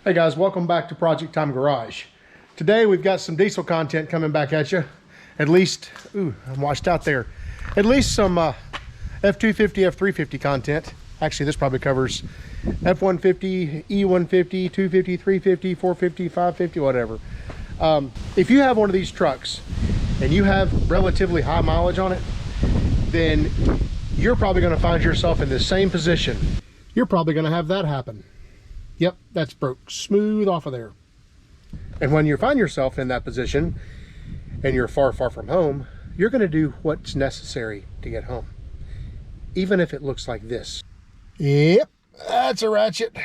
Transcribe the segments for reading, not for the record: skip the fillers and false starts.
Hey guys, welcome back to Project Time Garage. Today we've got some diesel content coming back at you. At least, ooh, I'm washed out there. At least some F250, F350 content. Actually, this probably covers F150, E150, 250, 350, 450, 550, whatever. If you have one of these trucks and you have relatively high mileage on it, then you're probably going to find yourself in the same position. You're probably going to have that happen. Yep, that's broke smooth off of there. And when you find yourself in that position and you're far, far from home, you're going to do what's necessary to get home, even if it looks like this. Yep, that's a ratchet.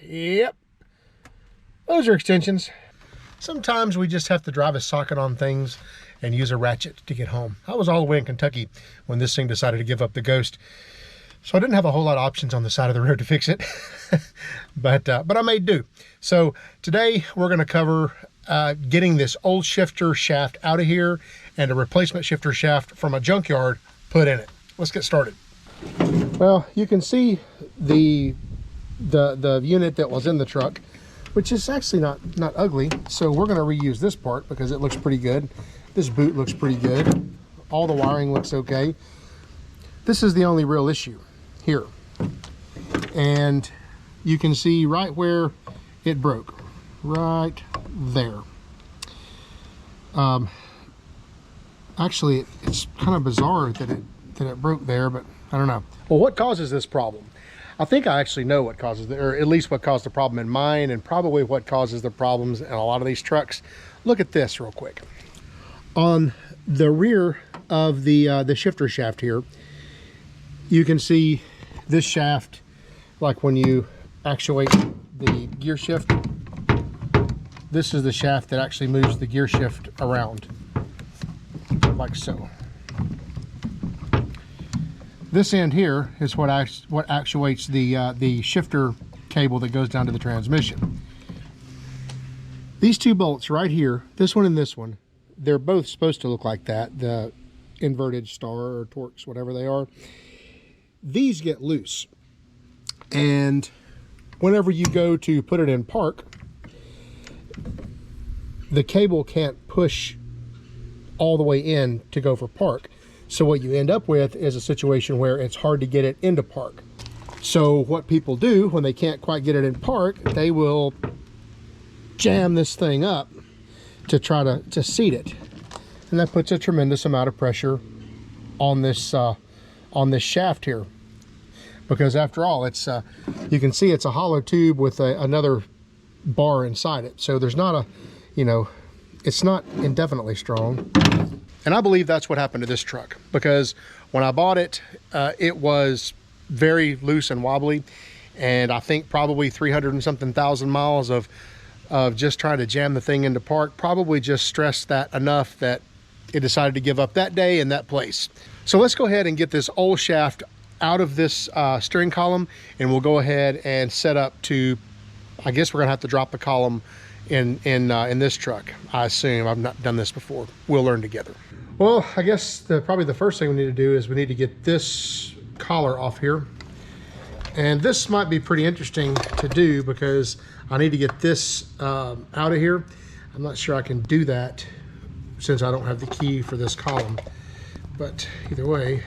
Yep, those are extensions. Sometimes we just have to drive a socket on things and use a ratchet to get home. I was all the way in Kentucky when this thing decided to give up the ghost. So I didn't have a whole lot of options on the side of the road to fix it, but I made do. So today we're going to cover getting this old shifter shaft out of here and a replacement shifter shaft from a junkyard put in it. Let's get started. Well, you can see the unit that was in the truck, which is actually not ugly. So we're going to reuse this part because it looks pretty good. This boot looks pretty good. All the wiring looks okay. This is the only real issue here, and you can see right where it broke, right there. Actually, it's kind of bizarre that it broke there, but I don't know. Well, what causes this problem? I think I actually know what causes or at least what caused the problem in mine, and probably what causes the problems in a lot of these trucks. Look at this real quick. On the rear of the shifter shaft here, you can see this shaft, like when you actuate the gear shift, this is the shaft that actually moves the gear shift around, like so. This end here is what actuates the shifter cable that goes down to the transmission. These two bolts right here, this one and this one, they're both supposed to look like that, the inverted star or Torx, whatever they are. These get loose, and whenever you go to put it in park, the cable can't push all the way in to go for park. So what you end up with is a situation where it's hard to get it into park. So what people do when they can't quite get it in park, they will jam this thing up to try to seat it, and that puts a tremendous amount of pressure on this shaft here, because after all, it's you can see it's a hollow tube with another bar inside it, so there's not a, you know, it's not indefinitely strong. And I believe that's what happened to this truck, because when I bought it, it was very loose and wobbly, and I think probably 300 and something thousand miles of just trying to jam the thing into park probably just stressed that enough that it decided to give up that day in that place. So let's go ahead and get this old shaft out of this steering column, and we'll go ahead and set up to, I guess we're gonna have to drop the column in this truck, I assume. I've not done this before. We'll learn together. Well, I guess probably the first thing we need to do is we need to get this collar off here. And this might be pretty interesting to do because I need to get this out of here. I'm not sure I can do that since I don't have the key for this column. But either way,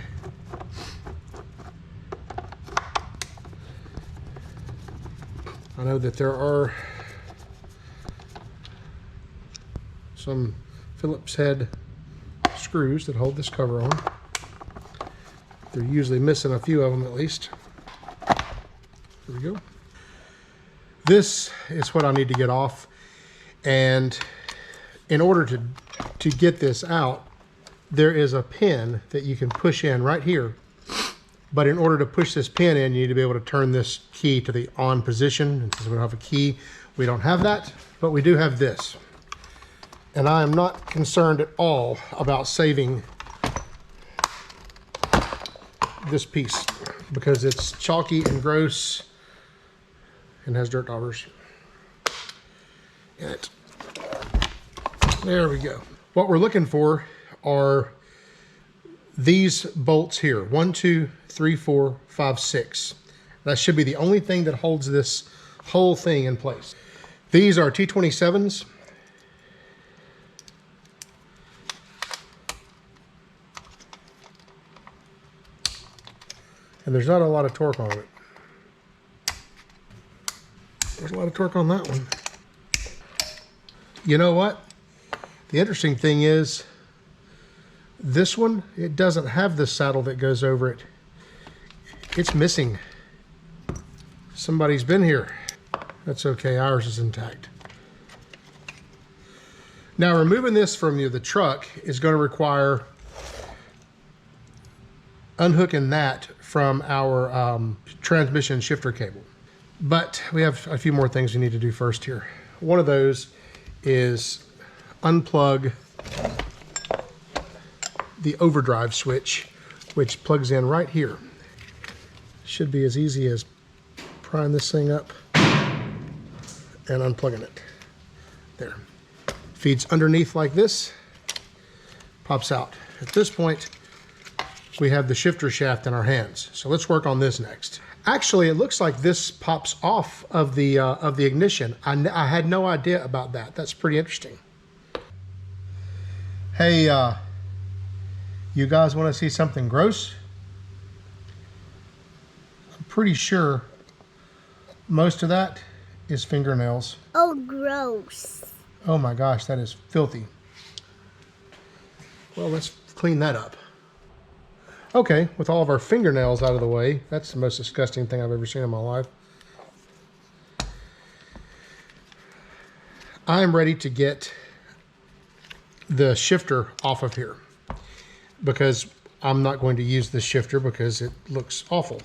I know that there are some Phillips head screws that hold this cover on. They're usually missing a few of them at least. There we go. This is what I need to get off, and in order to get this out, there is a pin that you can push in right here. But in order to push this pin in, you need to be able to turn this key to the on position. And since we don't have a key, we don't have that, but we do have this. And I am not concerned at all about saving this piece because it's chalky and gross and has dirt daubers in it. There we go. What we're looking for are these bolts here. 1, 2, 3, 4, 5, 6. That should be the only thing that holds this whole thing in place. These are T27s. And there's not a lot of torque on it. There's a lot of torque on that one. You know what? The interesting thing is, this one, it doesn't have the saddle that goes over it. It's missing. Somebody's been here. That's okay, ours is intact. Now removing this from the truck is going to require unhooking that from our transmission shifter cable. But we have a few more things we need to do first here. One of those is unplug the overdrive switch, which plugs in right here. Should be as easy as prying this thing up and unplugging it. There. Feeds underneath like this, pops out. At this point, we have the shifter shaft in our hands. So let's work on this next. Actually, it looks like this pops off of the ignition. I had no idea about that. That's pretty interesting. Hey, you guys want to see something gross? I'm pretty sure most of that is fingernails. Oh, gross. Oh my gosh, that is filthy. Well, let's clean that up. Okay, with all of our fingernails out of the way, that's the most disgusting thing I've ever seen in my life. I'm ready to get the shifter off of here because I'm not going to use this shifter because it looks awful.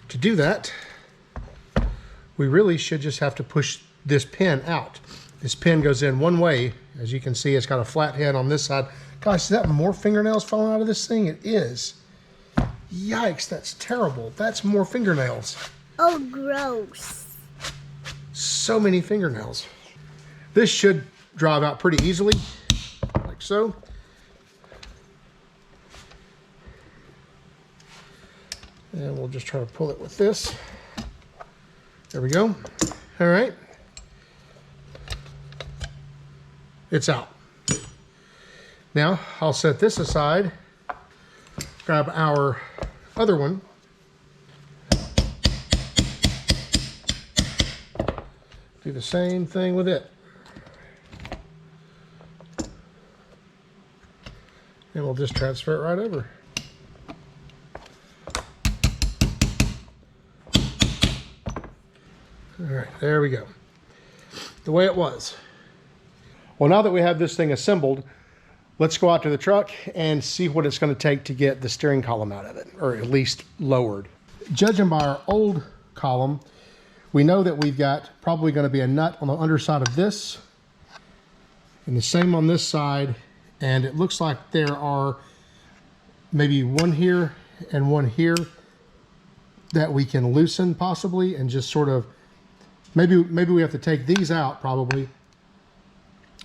To do that, we really should just have to push this pin out. This pin goes in one way. As you can see, it's got a flat head on this side. Gosh, is that more fingernails falling out of this thing? It is. Yikes, that's terrible. That's more fingernails. Oh, gross. So many fingernails. This should drive out pretty easily, like so. And we'll just try to pull it with this. There we go. All right. It's out. Now I'll set this aside, grab our other one, do the same thing with it, and we'll just transfer it right over. All right, there we go. The way it was. Well, now that we have this thing assembled, let's go out to the truck and see what it's going to take to get the steering column out of it, or at least lowered. Judging by our old column, we know that we've got probably going to be a nut on the underside of this, and the same on this side, and it looks like there are maybe one here and one here that we can loosen possibly, and just sort of, maybe we have to take these out probably,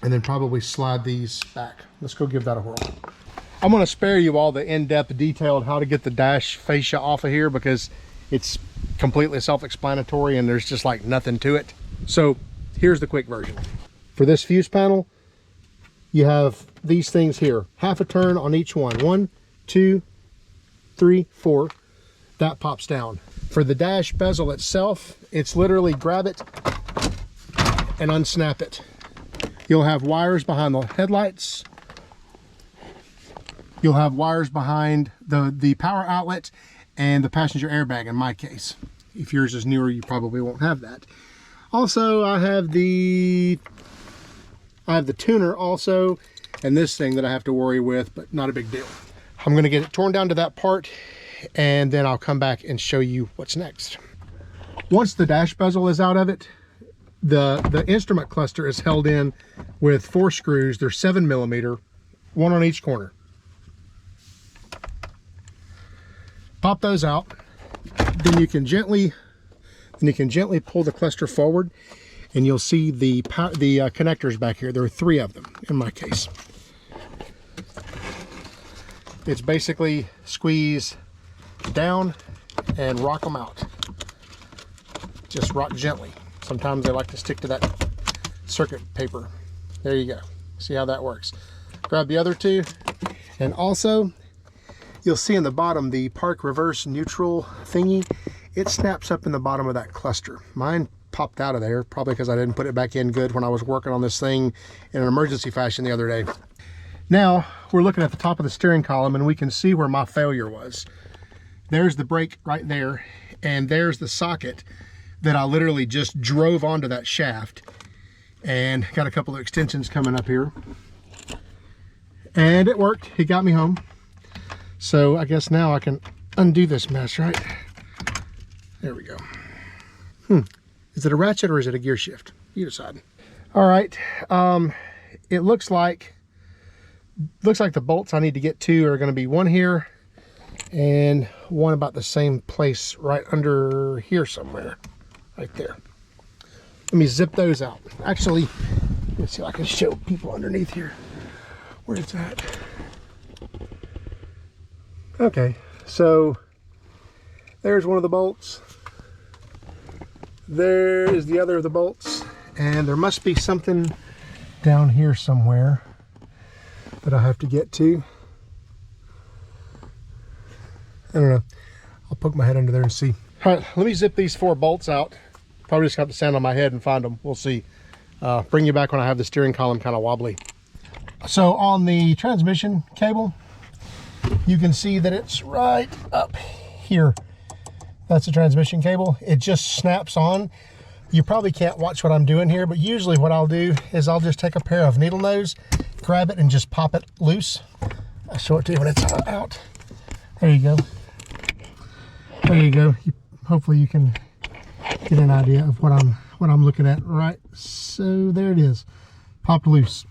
and then probably slide these back. Let's go give that a whirl. I'm gonna spare you all the in-depth detail on how to get the dash fascia off of here because it's completely self-explanatory and there's just like nothing to it. So here's the quick version. For this fuse panel, you have these things here, half a turn on each one. 1, 2, 3, 4, that pops down. For the dash bezel itself, it's literally grab it and unsnap it. You'll have wires behind the headlights. You'll have wires behind the power outlet and the passenger airbag in my case. If yours is newer, you probably won't have that. Also, I have the tuner also, and this thing that I have to worry with, but not a big deal. I'm gonna get it torn down to that part, and then I'll come back and show you what's next. Once the dash bezel is out of it, the instrument cluster is held in with 4 screws. They're 7mm, one on each corner. Pop those out. Then you can gently pull the cluster forward, and you'll see the connectors back here. There are 3 of them in my case. It's basically squeeze down and rock them out. Just rock gently. Sometimes they like to stick to that circuit paper. There you go. See how that works. Grab the other two, and also you'll see in the bottom the park reverse neutral thingy. It snaps up in the bottom of that cluster. Mine popped out of there, probably because I didn't put it back in good when I was working on this thing in an emergency fashion the other day. Now we're looking at the top of the steering column, and we can see where my failure was. There's the brake right there, and there's the socket that I literally just drove onto that shaft, and got a couple of extensions coming up here. And it worked. It got me home. So I guess now I can undo this mess, right? There we go. Is it a ratchet or is it a gear shift? You decide. All right. It looks like the bolts I need to get to are going to be one here and one about the same place right under here somewhere. Right there. Let me zip those out. Actually, let's see if I can show people underneath here where it's at. Okay, so there's one of the bolts. There is the other of the bolts, and there must be something down here somewhere that I have to get to. I don't know. I'll poke my head under there and see. All right, let me zip these 4 bolts out. Probably just got to stand on my head and find them. We'll see. Bring you back when I have the steering column kind of wobbly. So on the transmission cable, you can see that it's right up here. That's the transmission cable. It just snaps on. You probably can't watch what I'm doing here, but usually what I'll do is I'll just take a pair of needle nose, grab it, and just pop it loose. I'll show it to you when it's out. There you go. There you go. Hopefully you can get an idea of what I'm looking at. Right, so there it is, popped loose.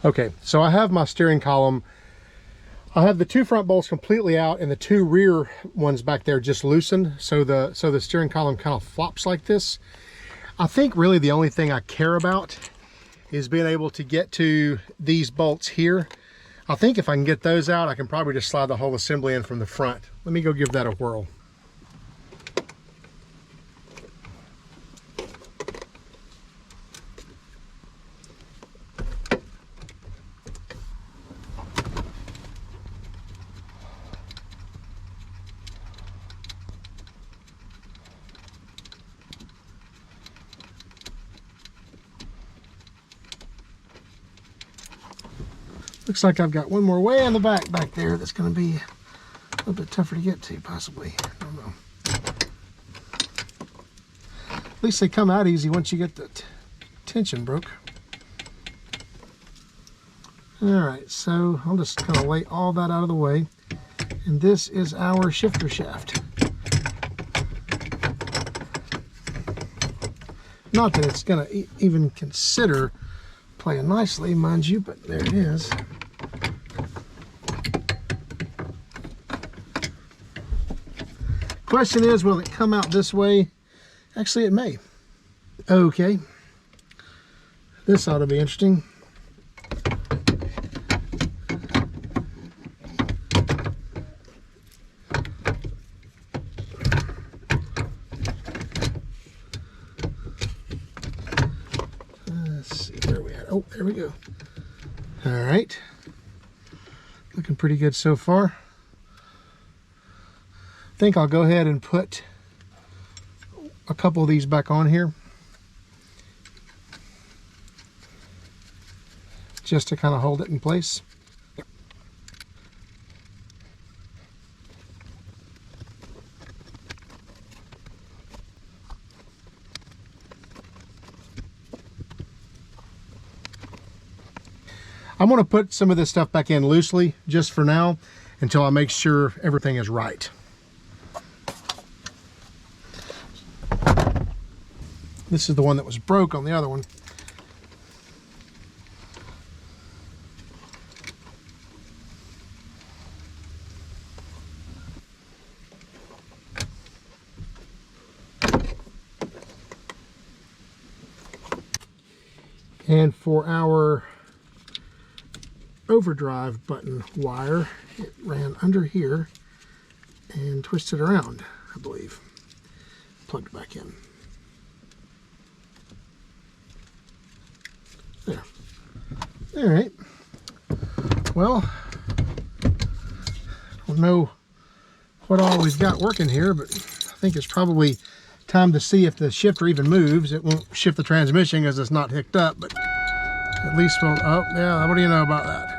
Okay, so I have my steering column. I have the 2 front bolts completely out and the 2 rear ones back there just loosened, so the steering column kind of flops like this. I think really the only thing I care about is being able to get to these bolts here. I think if I can get those out, I can probably just slide the whole assembly in from the front. Let me go give that a whirl. Looks like I've got one more way in the back there that's going to be a little bit tougher to get to, possibly. I don't know. At least they come out easy once you get the tension broke. Alright, so I'll just kind of lay all that out of the way. And this is our shifter shaft. Not that it's going to even consider playing nicely, mind you, but there it is. Question is, will it come out this way? Actually, it may. Okay. This ought to be interesting. Let's see, where are we at? Oh, there we go. All right. Looking pretty good so far. I think I'll go ahead and put a couple of these back on here just to kind of hold it in place. I'm going to put some of this stuff back in loosely just for now until I make sure everything is right. This is the one that was broke on the other one. And for our overdrive button wire. It ran under here and twisted around, I believe. Plugged it back in. There. All right. Well, I don't know what all we've got working here, but I think it's probably time to see if the shifter even moves. It won't shift the transmission because it's not hooked up, but at least we'll, oh yeah, what do you know about that?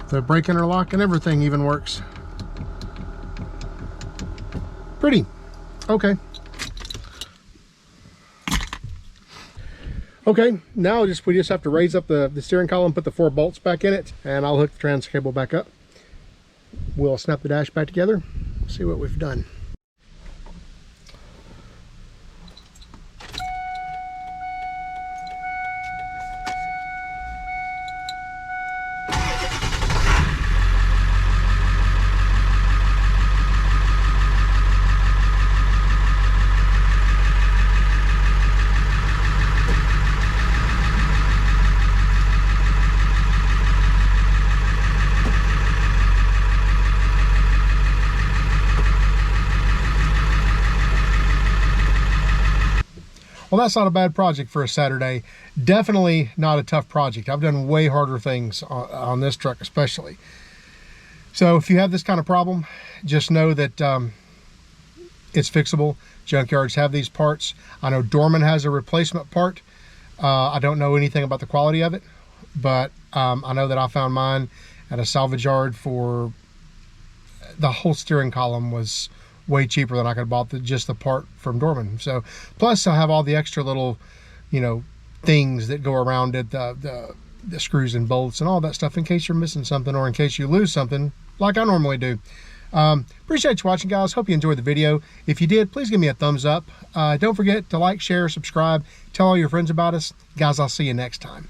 The brake interlock and everything even works. Pretty. Okay. Okay, now we just have to raise up the steering column, put the 4 bolts back in it, and I'll hook the trans cable back up. We'll snap the dash back together, see what we've done. Well, that's not a bad project for a Saturday. Definitely not a tough project. I've done way harder things on this truck especially. So if you have this kind of problem, just know that it's fixable. Junkyards have these parts. I know Dorman has a replacement part. I don't know anything about the quality of it, but I know that I found mine at a salvage yard for the whole steering column was way cheaper than I could have bought just the part from Dorman. So plus I have all the extra little, you know, things that go around it, the screws and bolts and all that stuff in case you're missing something or in case you lose something like I normally do. Appreciate you watching, guys. Hope you enjoyed the video. If you did, please give me a thumbs up. Don't forget to like, share, subscribe, tell all your friends about us. Guys, I'll see you next time.